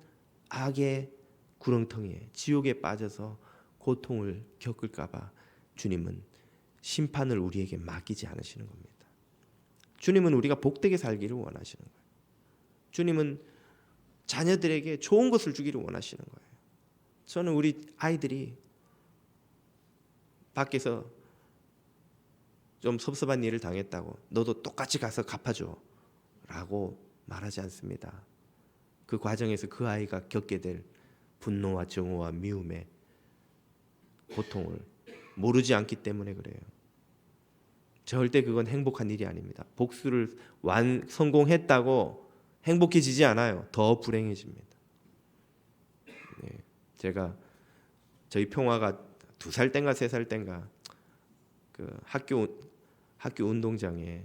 악의 구렁텅이에 지옥에 빠져서 고통을 겪을까 봐 주님은 심판을 우리에게 맡기지 않으시는 겁니다. 주님은 우리가 복되게 살기를 원하시는 거예요. 주님은 자녀들에게 좋은 것을 주기를 원하시는 거예요. 저는 우리 아이들이 밖에서 좀 섭섭한 일을 당했다고 너도 똑같이 가서 갚아줘 라고 말하지 않습니다. 그 과정에서 그 아이가 겪게 될 분노와 정오와 미움의 고통을 모르지 않기 때문에 그래요. 절대 그건 행복한 일이 아닙니다. 복수를 성공했다고 행복해지지 않아요. 더 불행해집니다. 네, 제가 저희 평화가 2살 땐가 3살 땐가 그 학교 운동장에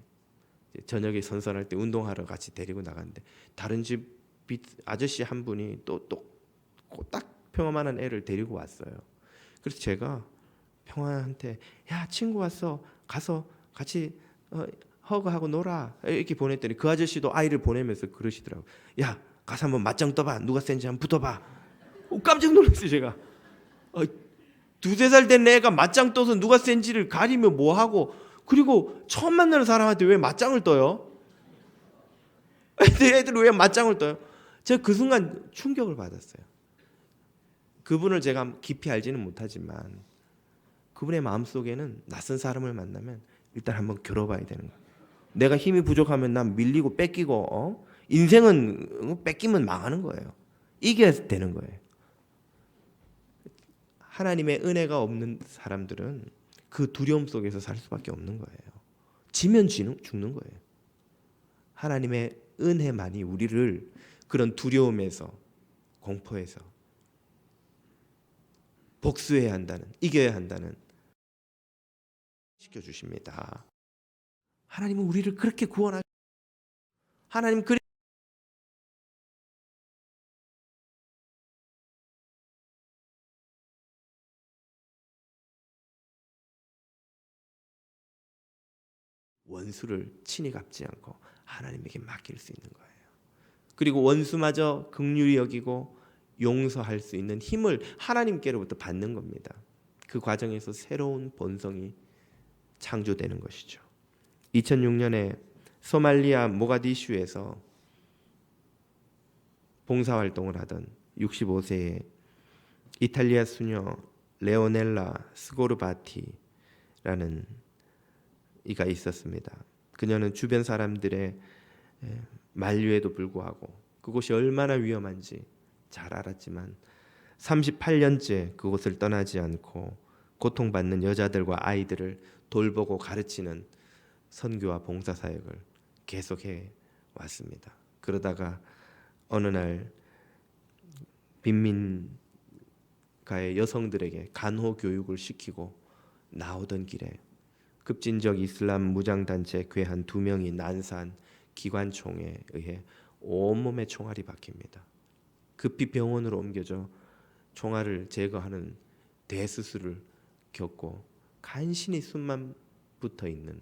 저녁에 선선할 때 운동하러 같이 데리고 나갔는데 다른 집 아저씨 한 분이 또 딱 평화만한 애를 데리고 왔어요. 그래서 제가 평화한테 야 친구 왔어 가서 같이 허그하고 놀아 이렇게 보냈더니 그 아저씨도 아이를 보내면서 그러시더라고. 야 가서 한번 맞짱 떠봐. 누가 센지 한번 붙어봐. 깜짝 놀랐어요 제가. 2-3살 된 애가 맞짱 떠서 누가 센지를 가리면 뭐하고 그리고 처음 만나는 사람한테 왜 맞짱을 떠요? 애들은 왜 맞짱을 떠요? 제가 그 순간 충격을 받았어요. 그분을 제가 깊이 알지는 못하지만 그분의 마음속에는 낯선 사람을 만나면 일단 한번 겨뤄봐야 되는 거예요. 내가 힘이 부족하면 난 밀리고 뺏기고 인생은 뺏기면 망하는 거예요. 이겨야 되는 거예요. 하나님의 은혜가 없는 사람들은 그 두려움 속에서 살 수밖에 없는 거예요. 지면 죽는 거예요. 하나님의 은혜만이 우리를 그런 두려움에서 공포에서 복수해야 한다는 이겨야 한다는 시켜주십니다. 하나님은 우리를 그렇게 구원하시 하나님 원수를 친히 갚지 않고 하나님에게 맡길 수 있는 거예요. 그리고 원수마저 긍휼히 여기고 용서할 수 있는 힘을 하나님께로부터 받는 겁니다. 그 과정에서 새로운 본성이 창조되는 것이죠. 2006년에 소말리아 모가디슈에서 봉사활동을 하던 65세의 이탈리아 수녀 레오넬라 스고르바티라는 이가 있었습니다. 그녀는 주변 사람들의 만류에도 불구하고 그곳이 얼마나 위험한지 잘 알았지만 38년째 그곳을 떠나지 않고 고통받는 여자들과 아이들을 돌보고 가르치는 선교와 봉사사역을 계속해 왔습니다. 그러다가 어느 날 빈민가의 여성들에게 간호 교육을 시키고 나오던 길에 급진적 이슬람 무장단체 괴한 2명이 난사한 기관총에 의해 온몸에 총알이 박힙니다. 급히 병원으로 옮겨져 총알을 제거하는 대수술을 겪고 간신히 숨만 붙어 있는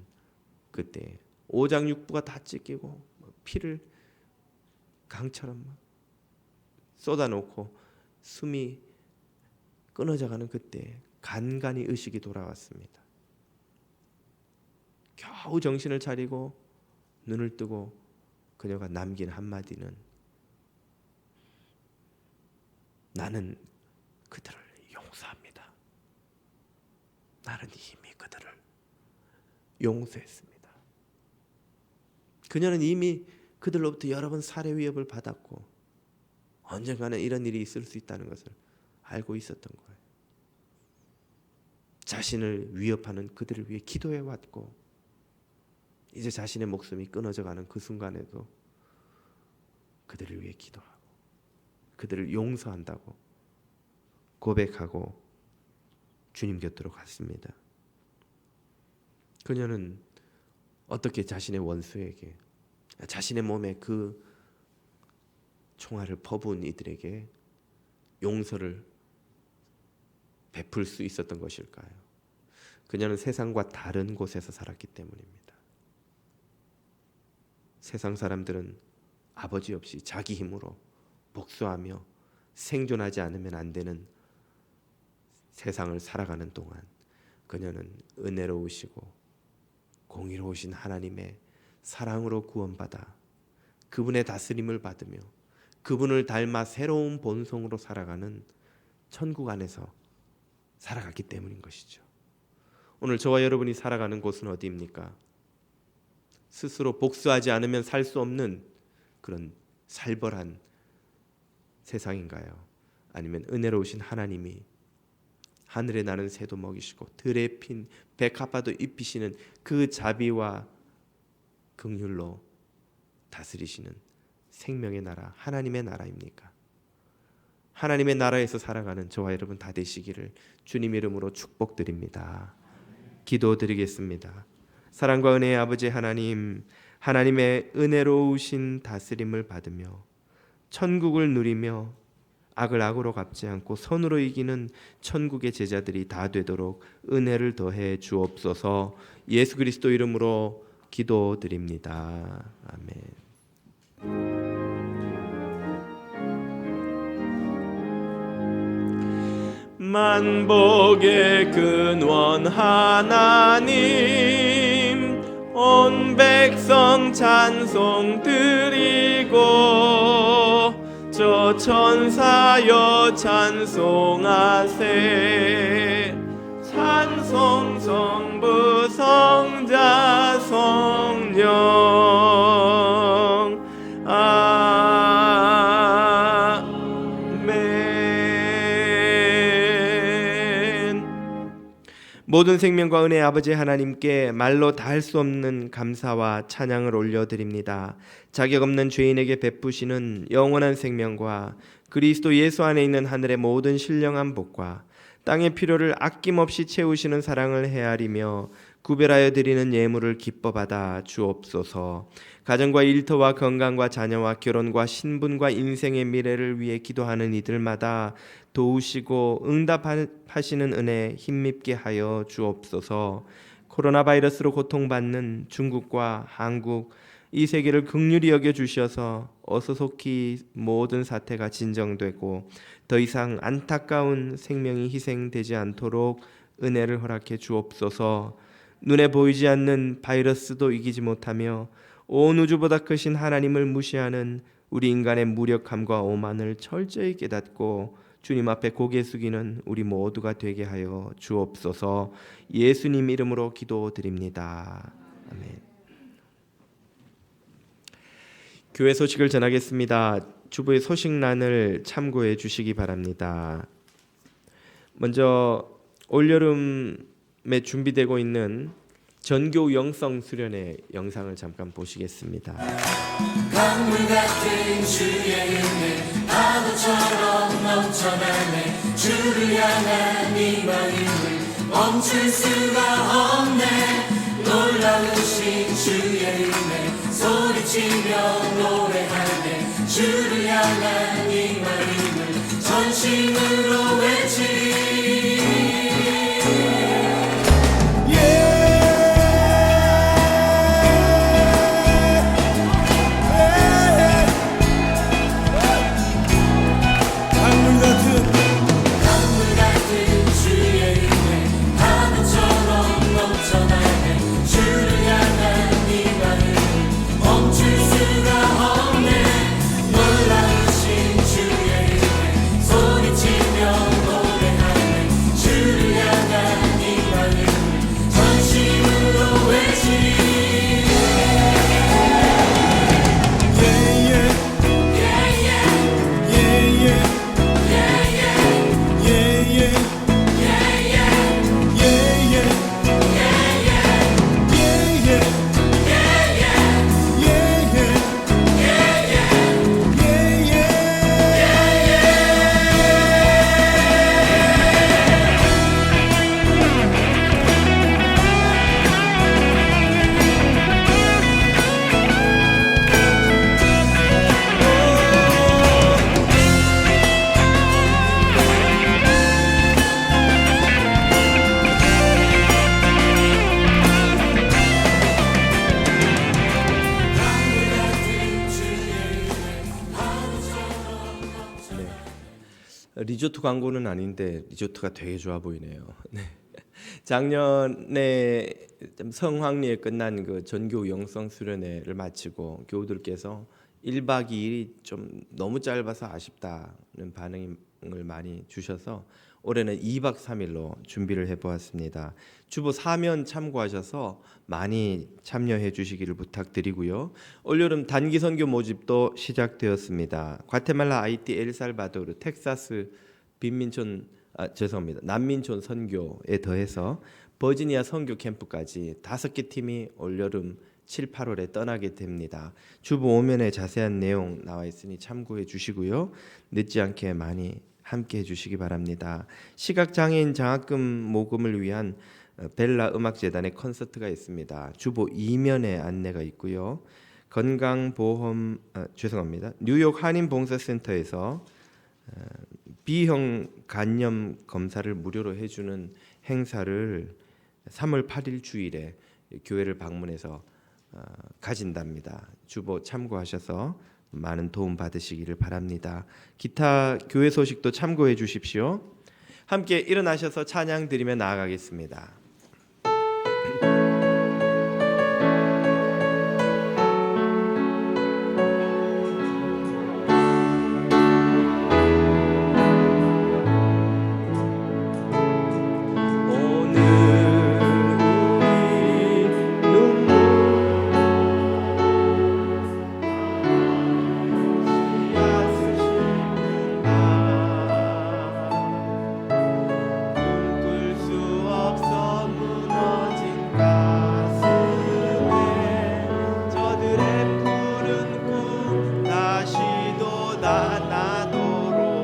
그때 오장육부가 다 찢기고 피를 강처럼 쏟아놓고 숨이 끊어져가는 그때 간간히 의식이 돌아왔습니다. 겨우 정신을 차리고 눈을 뜨고 그녀가 남긴 한마디는 나는 그들을 용서합니다. 나는 이미 그들을 용서했습니다. 그녀는 이미 그들로부터 여러 번 살해 위협을 받았고 언젠가는 이런 일이 있을 수 있다는 것을 알고 있었던 거예요. 자신을 위협하는 그들을 위해 기도해 왔고 이제 자신의 목숨이 끊어져 가는 그 순간에도 그들을 위해 기도하고 그들을 용서한다고 고백하고 주님 곁으로 갔습니다. 그녀는 어떻게 자신의 원수에게, 자신의 몸에 그 총알을 퍼부은 이들에게 용서를 베풀 수 있었던 것일까요? 그녀는 세상과 다른 곳에서 살았기 때문입니다. 세상 사람들은 아버지 없이 자기 힘으로 복수하며 생존하지 않으면 안 되는 세상을 살아가는 동안 그녀는 은혜로우시고 공의로우신 하나님의 사랑으로 구원받아 그분의 다스림을 받으며 그분을 닮아 새로운 본성으로 살아가는 천국 안에서 살아갔기 때문인 것이죠. 오늘 저와 여러분이 살아가는 곳은 어디입니까? 스스로 복수하지 않으면 살 수 없는 그런 살벌한 세상인가요? 아니면 은혜로우신 하나님이 하늘에 나는 새도 먹이시고 들에 핀 백합화도 입히시는 그 자비와 긍휼로 다스리시는 생명의 나라, 하나님의 나라입니까? 하나님의 나라에서 살아가는 저와 여러분 다 되시기를 주님 이름으로 축복드립니다. 기도드리겠습니다. 사랑과 은혜의 아버지 하나님, 하나님의 은혜로우신 다스림을 받으며 천국을 누리며 악을 악으로 갚지 않고 선으로 이기는 천국의 제자들이 다 되도록 은혜를 더해 주옵소서. 예수 그리스도 이름으로 기도드립니다. 아멘. 만복의 근원 하나님, 온 백성 찬송 드리고 저 천사여 찬송하세. 찬송 성부 성자 성령 아멘. 모든 생명과 은혜의 아버지 하나님께 말로 다 할 수 없는 감사와 찬양을 올려드립니다. 자격 없는 죄인에게 베푸시는 영원한 생명과 그리스도 예수 안에 있는 하늘의 모든 신령한 복과 땅의 필요를 아낌없이 채우시는 사랑을 헤아리며 구별하여 드리는 예물을 기뻐 받아 주옵소서. 가정과 일터와 건강과 자녀와 결혼과 신분과 인생의 미래를 위해 기도하는 이들마다 도우시고 응답하시는 은혜 힘입게 하여 주옵소서. 코로나 바이러스로 고통받는 중국과 한국, 이 세계를 긍휼히 여겨 주셔서 어서 속히 모든 사태가 진정되고 더 이상 안타까운 생명이 희생되지 않도록 은혜를 허락해 주옵소서. 눈에 보이지 않는 바이러스도 이기지 못하며 온 우주보다 크신 하나님을 무시하는 우리 인간의 무력함과 오만을 철저히 깨닫고 주님 앞에 고개 숙이는 우리 모두가 되게 하여 주옵소서. 예수님 이름으로 기도드립니다. 아멘. 교회 소식을 전하겠습니다. 주부의 소식란을 참고해 주시기 바랍니다. 먼저 올여름에 준비되고 있는 전교 영성 수련회 영상을 잠깐 보시겠습니다. 강물 같은 주의 은혜 파도처럼 넘쳐나네. 주를 향한 이 마음을 멈출 수가 없네. 놀라우신 주의 은혜 소리치며 노래하네. 주를 향한 이 마음을 전심으로 외치리. 리조트 광고는 아닌데 리조트가 되게 좋아 보이네요. 네. 작년에 성황리에 끝난 그 전교 영성 수련회를 마치고 교우들께서 1박 2일이 좀 너무 짧아서 아쉽다는 반응을 많이 주셔서 올해는 2박 3일로 준비를 해보았습니다. 주보 사면 참고하셔서 많이 참여해 주시기를 부탁드리고요. 올여름 단기 선교 모집도 시작되었습니다. 과테말라, 하이티, 엘살바도르, 텍사스, 남민촌 선교에 더해서 버지니아 선교 캠프까지 5개 팀이 올여름 7, 8월에 떠나게 됩니다. 주보 5면에 자세한 내용 나와 있으니 참고해 주시고요. 늦지 않게 많이 함께 해주시기 바랍니다. 시각장애인 장학금 모금을 위한 벨라 음악재단의 콘서트가 있습니다. 주보 2면에 안내가 있고요. 뉴욕 한인봉사센터에서 B형 간염 검사를 무료로 해주는 행사를 3월 8일 주일에 교회를 방문해서 가진답니다. 주보 참고하셔서 많은 도움 받으시기를 바랍니다. 기타 교회 소식도 참고해 주십시오. 함께 일어나셔서 찬양 드리며 나아가겠습니다.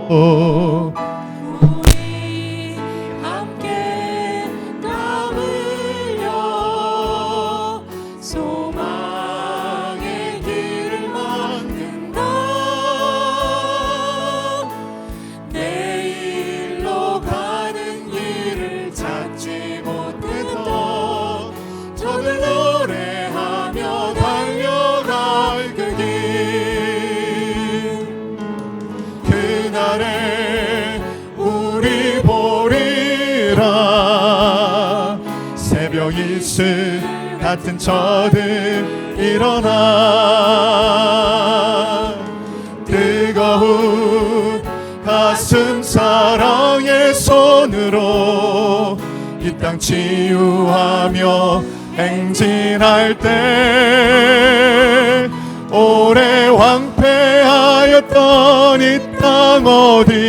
우리 함께 땀 흘려 소망의 길을 막는다. 내일로 가는 길을 찾지 못했던 저들 노래하며 달려갈 그 길, 그날에 우리 보리라. 새벽 이슬 같은 저들 일어나. 뜨거운 가슴 사랑의 손으로 이 땅 치유하며 행진할 때, 오래 황폐하였던 이 땅 어디서나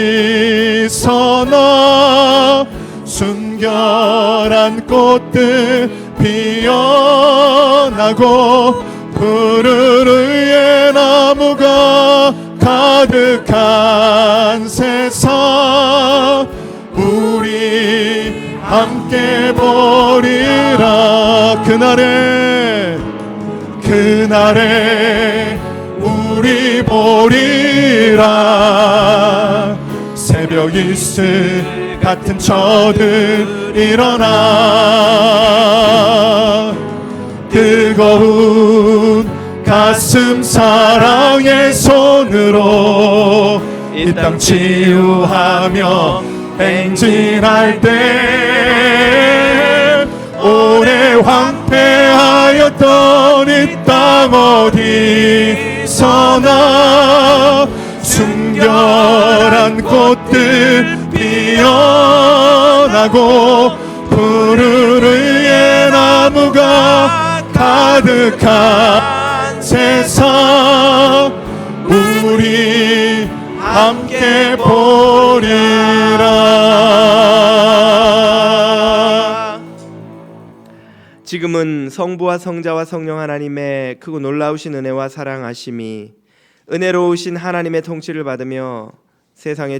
순결한 꽃들 피어나고 푸른 의의 나무가 가득한 세상, 우리 함께 보리라. 그날에 우리 보리라. 새벽 이슬 같은 저들 일어나. 뜨거운 가슴 사랑의 손으로 이 땅 치유하며 행진할 때, 오래 황폐하였던 이 땅 어디서나 순결한 꽃들 피어나고 푸른 의의 나무가 가득한 세상, 우리 함께 보리라. 지금은 성부와 성자와 성령 하나님의 크고 놀라우신 은혜와 사랑하심이 은혜로우신 하나님의 통치를 받으며 세상의